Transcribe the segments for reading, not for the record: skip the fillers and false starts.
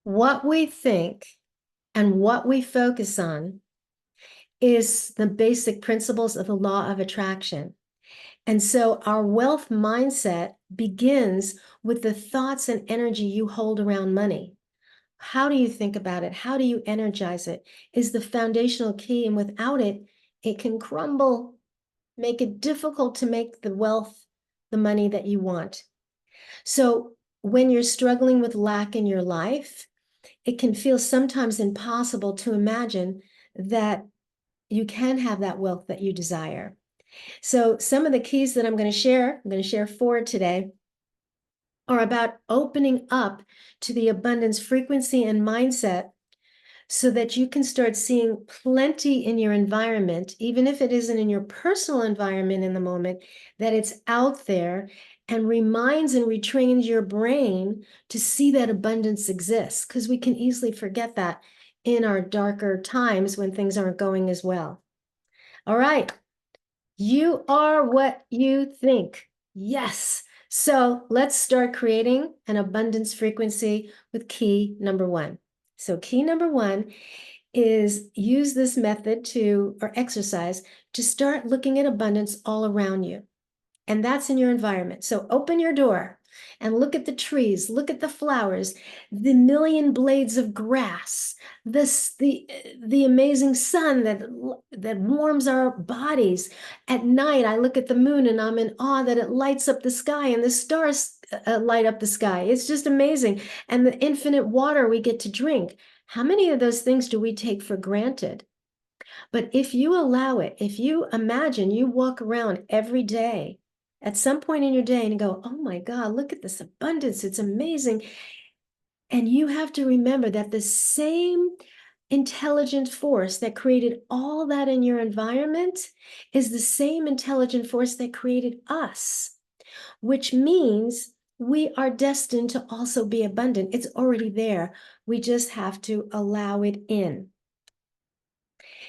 What we think and what we focus on is the basic principles of the law of attraction. And so our wealth mindset begins with the thoughts and energy you hold around money. How do you think about it? How do you energize it? Is the foundational key. And without it, it can crumble, make it difficult to make the wealth, the money that you want. So when you're struggling with lack in your life, it can feel sometimes impossible to imagine that you can have that wealth that you desire. So some of the keys that I'm going to share four today, are about opening up to the abundance frequency and mindset so that you can start seeing plenty in your environment, even if it isn't in your personal environment in the moment, that it's out there, and reminds and retrains your brain to see that abundance exists, because we can easily forget that in our darker times when things aren't going as well. All right. You are what you think. Yes. So let's start creating an abundance frequency with key number one. So key number one is use this method or exercise to start looking at abundance all around you. And that's in your environment. So open your door and look at the trees, look at the flowers, the million blades of grass, the amazing sun that warms our bodies. At night, I look at the moon and I'm in awe that it lights up the sky, and the stars light up the sky. It's just amazing. And the infinite water we get to drink. How many of those things do we take for granted? But if you allow it, if you imagine you walk around every day, at some point in your day, and you go, oh my God, look at this abundance, it's amazing. And you have to remember that the same intelligent force that created all that in your environment is the same intelligent force that created us, which means we are destined to also be abundant. It's already there. We just have to allow it in.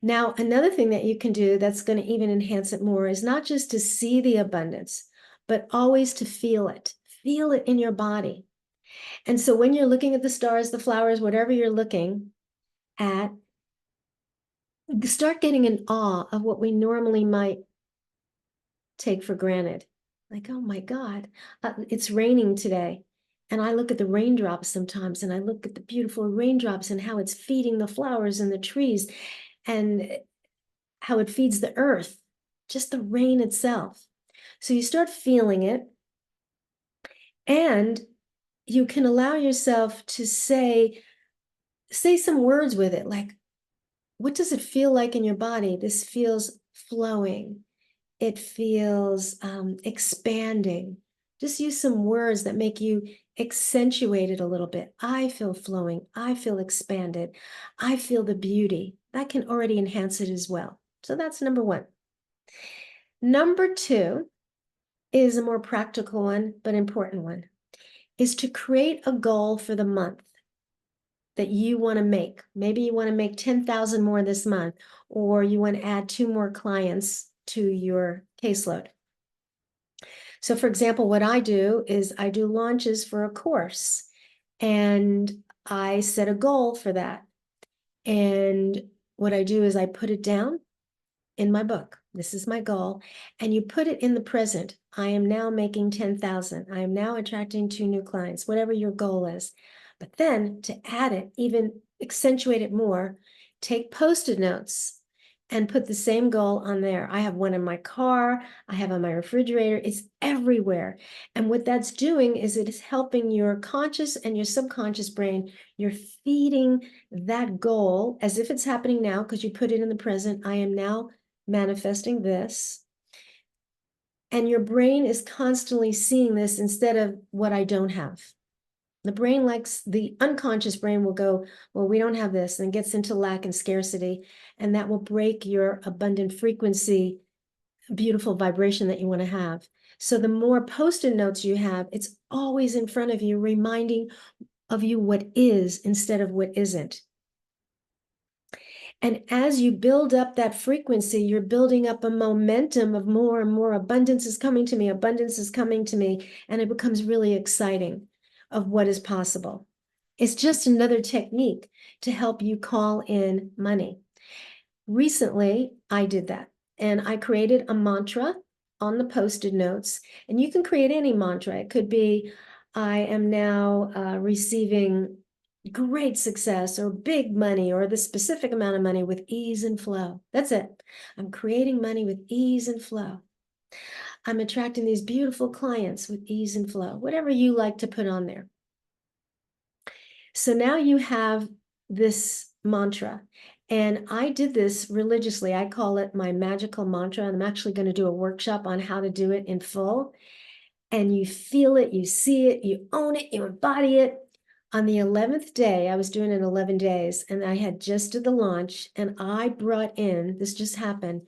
Now, another thing that you can do that's going to even enhance it more is not just to see the abundance, but always to feel it. Feel it in your body. And so when you're looking at the stars, the flowers, whatever you're looking at, start getting in awe of what we normally might take for granted. Like, oh my God, it's raining today. And I look at the raindrops sometimes, and I look at the beautiful raindrops and how it's feeding the flowers and the trees, and how it feeds the earth, just the rain itself. So you start feeling it, and you can allow yourself to say some words with it, like, what does it feel like in your body? This feels flowing. It feels expanding. Just use some words that make you accentuate it a little bit. I feel flowing. I feel expanded. I feel the beauty. That can already enhance it as well. So that's number one. Number two is a more practical one, but important one, is to create a goal for the month that you want to make. Maybe you want to make 10,000 more this month, or you want to add 2 more clients to your caseload. So for example, what I do is I do launches for a course, and I set a goal for that. And what I do is I put it down in my book. This is my goal. And you put it in the present. I am now making 10,000. I am now attracting 2 new clients, whatever your goal is. But then to add it, even accentuate it more, take Post-it notes and put the same goal on there. I have one in my car. I have on my refrigerator. It's everywhere. And what that's doing is it is helping your conscious and your subconscious brain. You're feeding that goal as if it's happening now, because you put it in the present. I am now manifesting this. And your brain is constantly seeing this instead of what I don't have. The unconscious brain will go, well, we don't have this, and gets into lack and scarcity. And that will break your abundant frequency, beautiful vibration that you want to have. So the more Post-it notes you have, it's always in front of you, reminding of you what is instead of what isn't. And as you build up that frequency, you're building up a momentum of more and more abundance is coming to me, abundance is coming to me, and it becomes really exciting of what is possible. It's just another technique to help you call in money. Recently, I did that, and I created a mantra on the Post-it notes, and you can create any mantra. It could be, I am now receiving great success or big money or the specific amount of money with ease and flow. That's it. I'm creating money with ease and flow. I'm attracting these beautiful clients with ease and flow, whatever you like to put on there. So now you have this mantra, and I did this religiously. I call it my magical mantra, and I'm actually going to do a workshop on how to do it in full. And you feel it, you see it, you own it, you embody it. On the 11th day, I was doing it 11 days, and I had just did the launch, and I brought in, this just happened,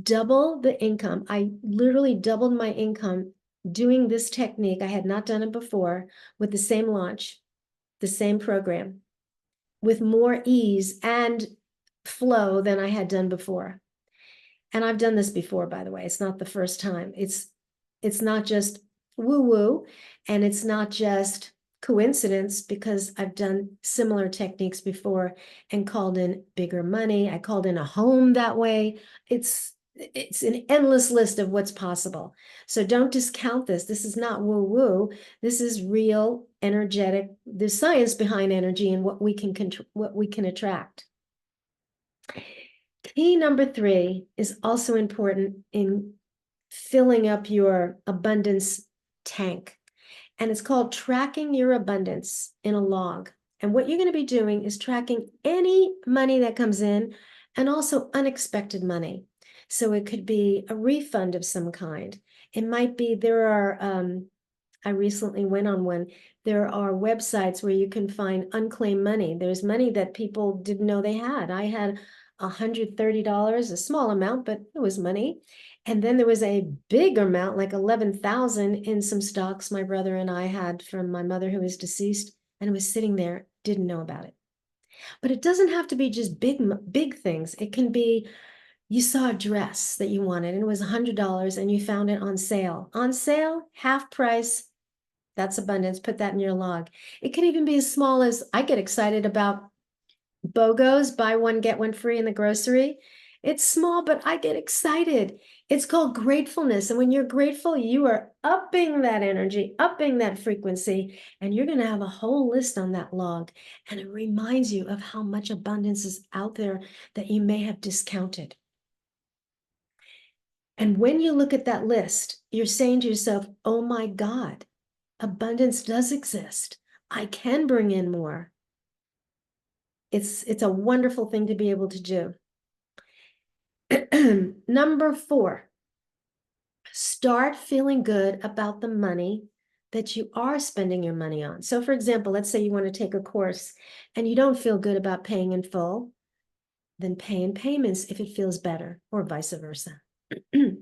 double the income. I literally doubled my income doing this technique. I had not done it before with the same launch, the same program, with more ease and flow than I had done before. And I've done this before, by the way. It's not the first time. It's not just woo-woo, and it's not just coincidence, because I've done similar techniques before and called in bigger money. I called in a home that way. It's an endless list of what's possible. So don't discount this. This is not woo-woo. This is real, energetic. There's science behind energy and what we can attract. Key number 3 is also important in filling up your abundance tank. And it's called tracking your abundance in a log. And what you're going to be doing is tracking any money that comes in and also unexpected money. So it could be a refund of some kind. It might be, I recently went on one. There are websites where you can find unclaimed money. There's money that people didn't know they had. I had $130, a small amount, but it was money. And then there was a big amount, like 11,000 in some stocks my brother and I had from my mother who was deceased, and it was sitting there, didn't know about it. But it doesn't have to be just big things. It can be, you saw a dress that you wanted and it was $100 and you found it on sale. On sale, half price. That's abundance. Put that in your log. It can even be as small as, I get excited about BOGOs, buy one, get one free in the grocery. It's small, but I get excited. It's called gratefulness. And when you're grateful, you are upping that energy, upping that frequency, and you're going to have a whole list on that log. And it reminds you of how much abundance is out there that you may have discounted. And when you look at that list, you're saying to yourself, oh my God, abundance does exist. I can bring in more. It's a wonderful thing to be able to do. Number 4, start feeling good about the money that you are spending your money on. So for example, let's say you want to take a course and you don't feel good about paying in full, then pay in payments if it feels better, or vice versa. If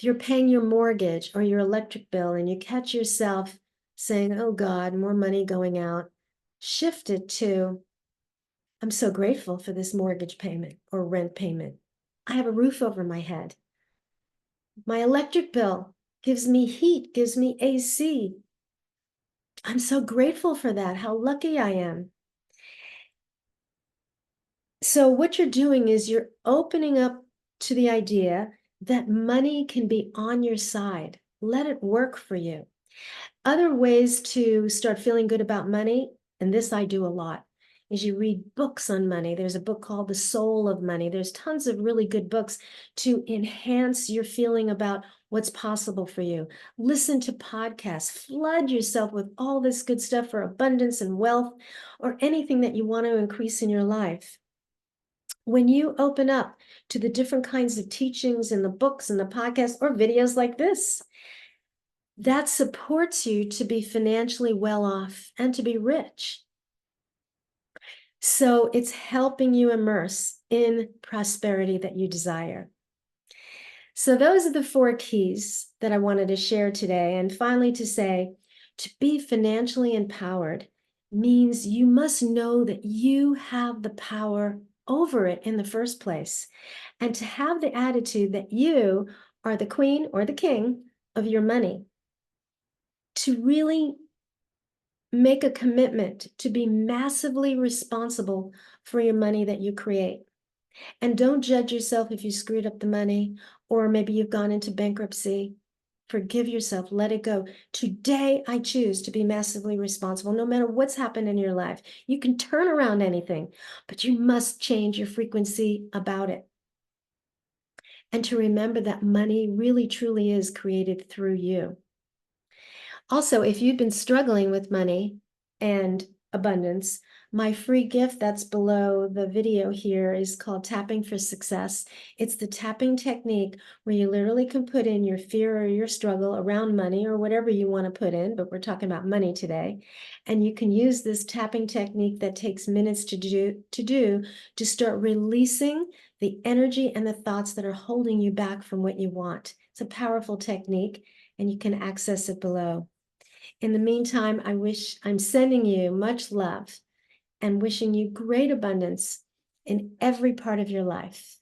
you're paying your mortgage or your electric bill and you catch yourself saying, oh God, more money going out, shift it to, I'm so grateful for this mortgage payment or rent payment. I have a roof over my head. My electric bill gives me heat, gives me AC. I'm so grateful for that, how lucky I am. So what you're doing is you're opening up to the idea that money can be on your side. Let it work for you. Other ways to start feeling good about money, and this I do a lot, is you read books on money. There's a book called The Soul of Money. There's tons of really good books to enhance your feeling about what's possible for you. Listen to podcasts. Flood yourself with all this good stuff for abundance and wealth, or anything that you want to increase in your life. When you open up to the different kinds of teachings in the books and the podcasts or videos like this, that supports you to be financially well off and to be rich. So it's helping you immerse in prosperity that you desire. So those are the 4 keys that I wanted to share today. And finally, to say, to be financially empowered means you must know that you have the power over it in the first place, and to have the attitude that you are the queen or the king of your money. To really make a commitment to be massively responsible for your money that you create. And don't judge yourself if you screwed up the money, or maybe you've gone into bankruptcy. Forgive yourself, let it go. Today, I choose to be massively responsible, no matter what's happened in your life. You can turn around anything, but you must change your frequency about it. And to remember that money really, truly is created through you. Also, if you've been struggling with money and abundance, my free gift that's below the video here is called Tapping for Success. It's the tapping technique where you literally can put in your fear or your struggle around money or whatever you want to put in, but we're talking about money today. And you can use this tapping technique that takes minutes to do to start releasing the energy and the thoughts that are holding you back from what you want. It's a powerful technique, and you can access it below. In the meantime, I'm sending you much love and wishing you great abundance in every part of your life.